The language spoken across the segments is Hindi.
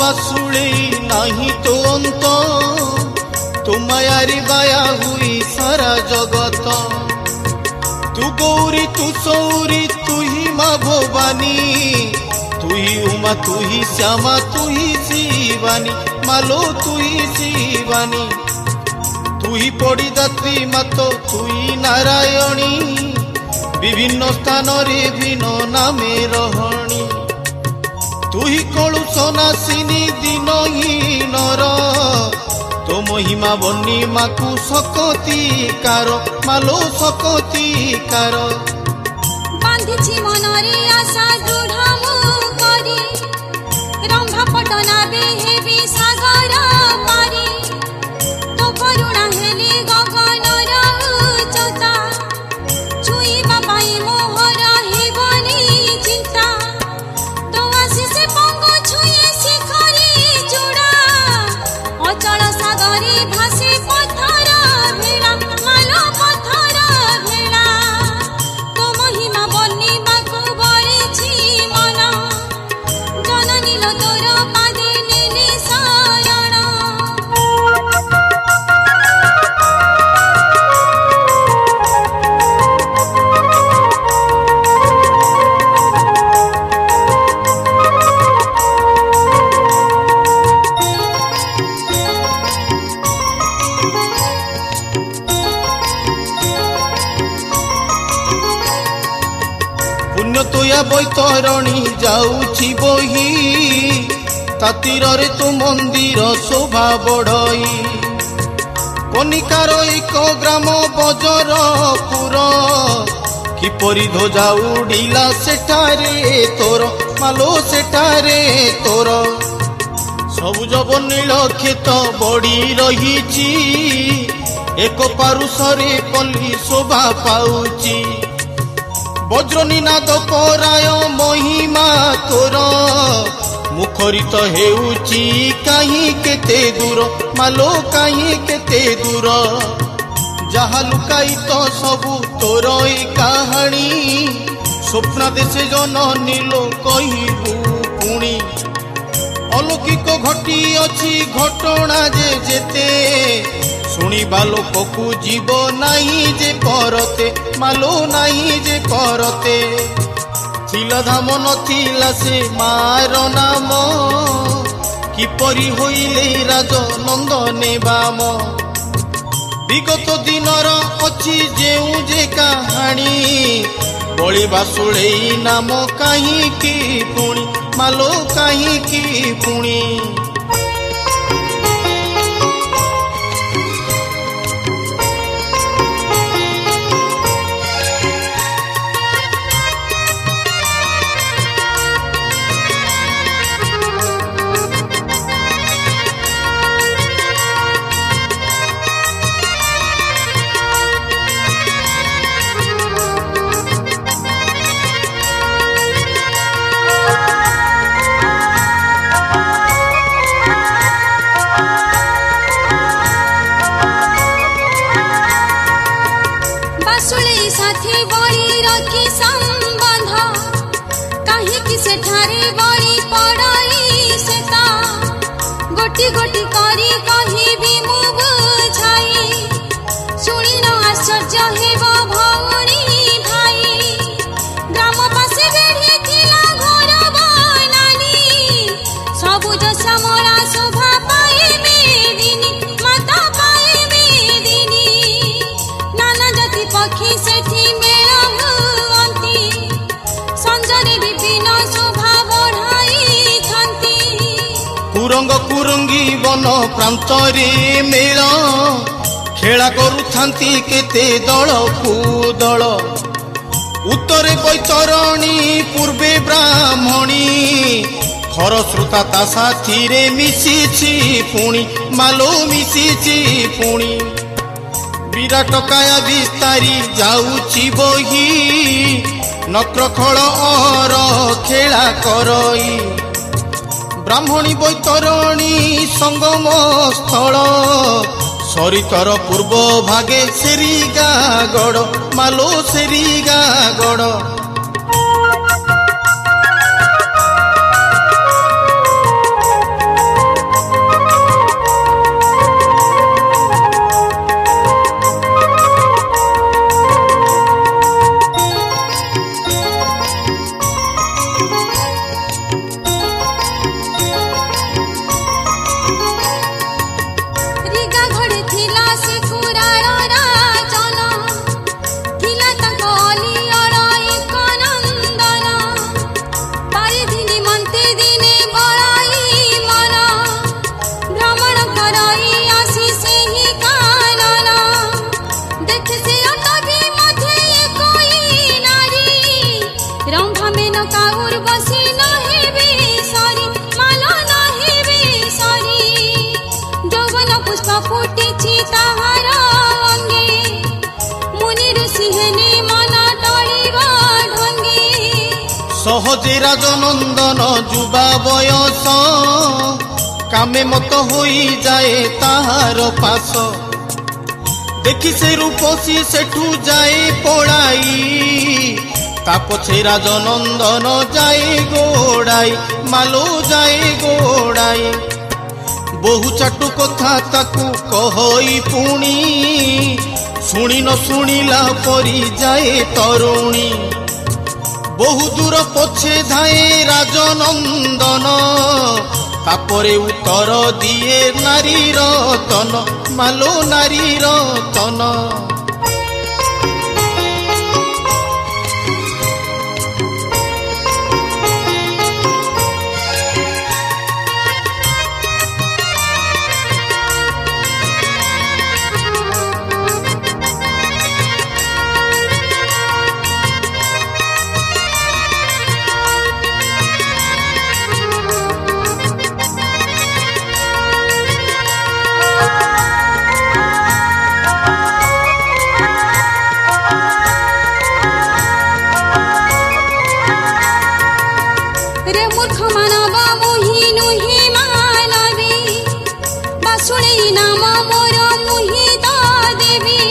बासुळे नाही तो अंत तू मायारी बाया हुई सारा जगत तू गौरी तू सौरी तू ही माँ भवानी तू ही उमा तू ही श्यामा तू ही शिवानी मालो तू ही शिवानी तू ही पड़ी दात्री मातो तू ही नारायणी विभिन्न स्थान रे भिन्न नामे रहणी तू ही कलुष नासिनी दीनहीन तो महिमा बनी माकु सकतिकार मालो सकतिकार बांधिछि मनरे आशा दृढ़ मु करी रंभा पटना बेहेबी सागर मारी तो करुणा हेली गगन उच्चता छुईबा पाई मोहर हेबनी चिंता तो आशीष पंगु छुए शिखरी चूड़ा अचल सागरी भासी पत्थर भेड़ा मालो पत्थर भेड़ा तो महिमा बनी बाकु बळिछि मन जननी लो तोर पादे नेली शरण पुण्यतोया बैतरणी जाऊछि बही तातीर रे तू मंदिर शोभा बढ़ई कनिकार एक ग्राम बजरपुर किपरि ध्वजा उड़िला सेठारे तोर मालो सेठारे तोर सबुज नील खेत बड़ी रही एक पारुषरे पल्ली शोभा पाउची वज्रनिनाद पराय महिमा तोर मुखरित हेउची कहीं केते दूर मालो कहीं केते दूर जहा लुकाई तो सबू तोर कहानी स्वप्न देशे जननी लो कहबू पुणी अलौकिक घटी अच्छी घटना जे जेते शुणिबा लोककु जीव नहीं जे परते मालो नहीं जे परते थिला धाम नथिला से मार नाम किपरि होइले राज नंदने बाम विगत दिनर अच्छी जेउ जे कहानी बळी बासुळे नाम कहीं की पुणी मालो कहीं की पुणी साथी बड़ी रखी संबंध कहीं कि सेठारे बड़ी पड़ई सेता गोटी गोटी करी कहीं भी मु बुझाई शुणी न आश्चर्य हेब भौणी भाई ग्राम पासे बेढ़ी थिला घर बनानी सबुज श्यामला शोभा पाए मेदिनी माता पाए मेदिनी नाना जाति पक्षी सेठी कुरंग कुरंगी वन प्रांतरे मेल खेला करुथांती केते दल कुदल उत्तरे बैतरणी पूर्वे ब्राह्मणी खरस्रोता ता साथी रे मिशिछि पुणी मालो मिशिछि पुणी विराट काया विस्तारी जाऊछि बही नक्रखळ अहर खेला करई ब्राह्मणी बैतरणी संगम स्थल सरितर पूर्व भागे सेरिगा गड़ मालो सेरिगा गड़ সহজে রাজনন্দন যুবা বয়স কামে মত হই যায় তাহার পাশ দেখি সে রূপসী সেঠু যায় পড়াই তা পছে রাজনন্দন যায় গোড়াই মালো যায় গোড়াই বহু চাটু কথা তাকু কহই পুଣି শুনি ন শুনিলা পরি যায় তরুণী বহু দূর পছে ধায়ে রাজনন্দন তাপরে উত্তর দিয়ে নারী রতন মালো নারী রতন रे मूर्ख मानव मुहि नुहि मानवी बासुणी नाम मोर मुहि तो देवी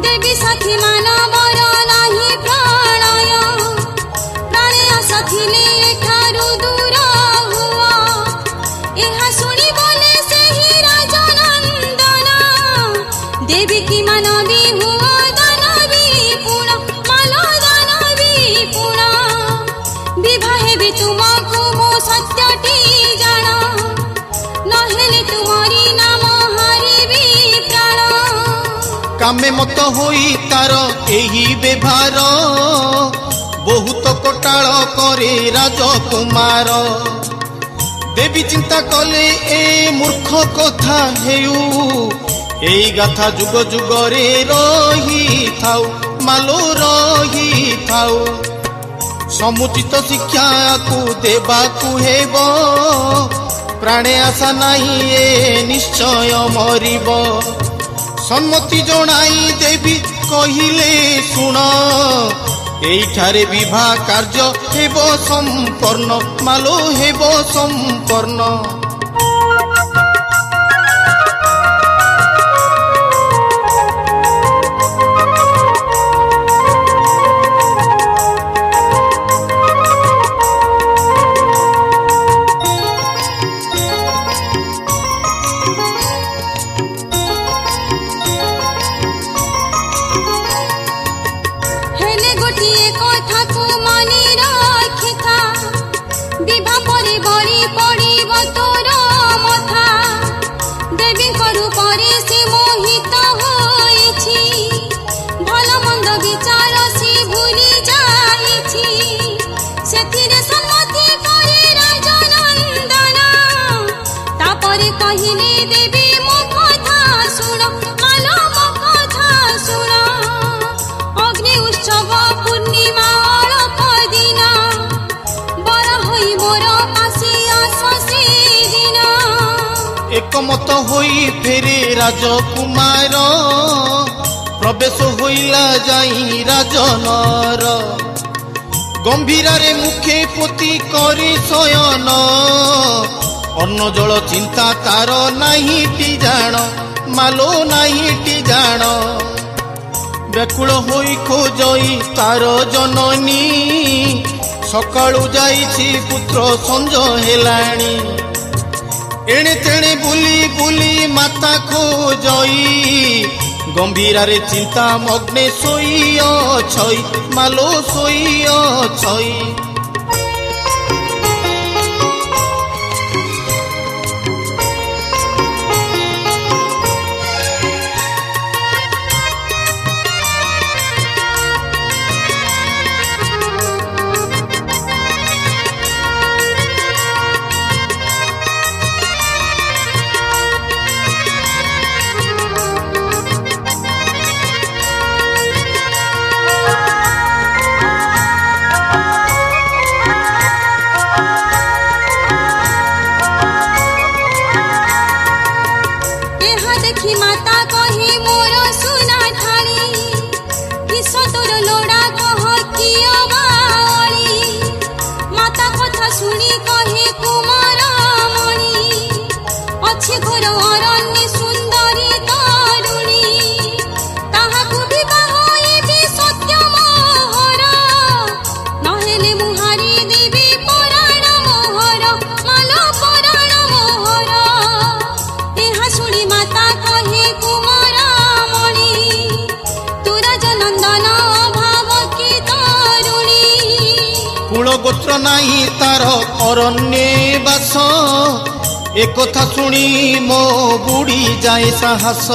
देवी साथी मानवर नाही प्रणय प्राणय साथिले एठारु दूर हुआ एहा सुनी बोले सेहि राजनंदन देवी की मानवी हुआ दानवी पुण मालो दानवी पुण विवाहे भी तुमको मो सत्यटी जाना नहेले तुम्हारी नाम हारिबी प्राण कामे मत होई तार एही व्यवहार बहुत कोटाल करे राजकुमार देवी चिंता कले ए मूर्ख कथा हेउ एई गाथा जुग जुगरे रही थाउ मालो रही थाउ समुचित शिक्षा को देबाकू हेब प्राणे आशा नाही ए निश्चय मरिब सम्मति जनाई देवी कहिले सुण एठारे विवाह कार्य हेब संपन्न मालो हेब संपन्न हेले गोटिए कथा को मानि रखिथा विवाह परे बरी पड़िब तोर मथा देवी रूपरे से मोहित होइछि भल मंद विचार से भूली जाइछि सेथिरे सम्मति करे राजनंदन तापरे कहिले देवी मो कथा सुण मालो मो कथा सुण अग्नि उत्सव पूर्णिमा अलप दिन बर होई मोर पासी आस से दिन एकमत होई फेरे राजकुमार प्रवेश होइला जाई राजनर गंभीरारे मुखे पोती करी शयन अन्न जल चिंता तार नाही टी जान मालो नाही टी जान व्याकुल होई खोजई तार जननी सकाळु जाइछि पुत्र संज हेलाणी एणे तेणे बुली बुली माता खोजई गंभीरारे चिंता मग्ने सोई अछई मालो सोई अछई देखी माता कहे मोर सुना ठाणी किस तोर लोड़ा कह किया बाली ଶୁଣି କହେ କୁମାରମଣି ଅଛି ଘୋର ଅରଣ୍ୟ ସୁନ୍ଦରୀ ତରୁଣୀ ତାହାକୁ ବିବାହ ହେବି ସତ୍ୟ ମୋହର ନହେଲେ ମୁଁ ହାରି ଦେବି ପରାଣ ମୋହର ମାଲ ପରାଣ ମୋହର ଏହା ଶୁଣି ମାତା କହେ କୁମାରମଣି ତୁରଜ ନନ୍ଦନ ଭାବ କି ତରୁଣୀ কুল গোত্র নাহি তার অরণ্যে বাস একথা শুনি মো বুড়ি যায় সাহস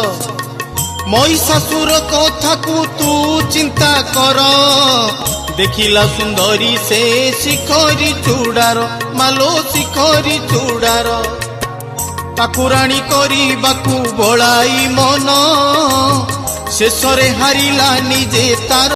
মহিষাসুর কথাকু তু চিন্তা কর দেখিলা সুন্দরী সে শিখরি চূড়ার মালো শিখরি চূড়ার তাকু রাণী করিবাকু বড়াই মন শেষরে হারিলা নিজে তার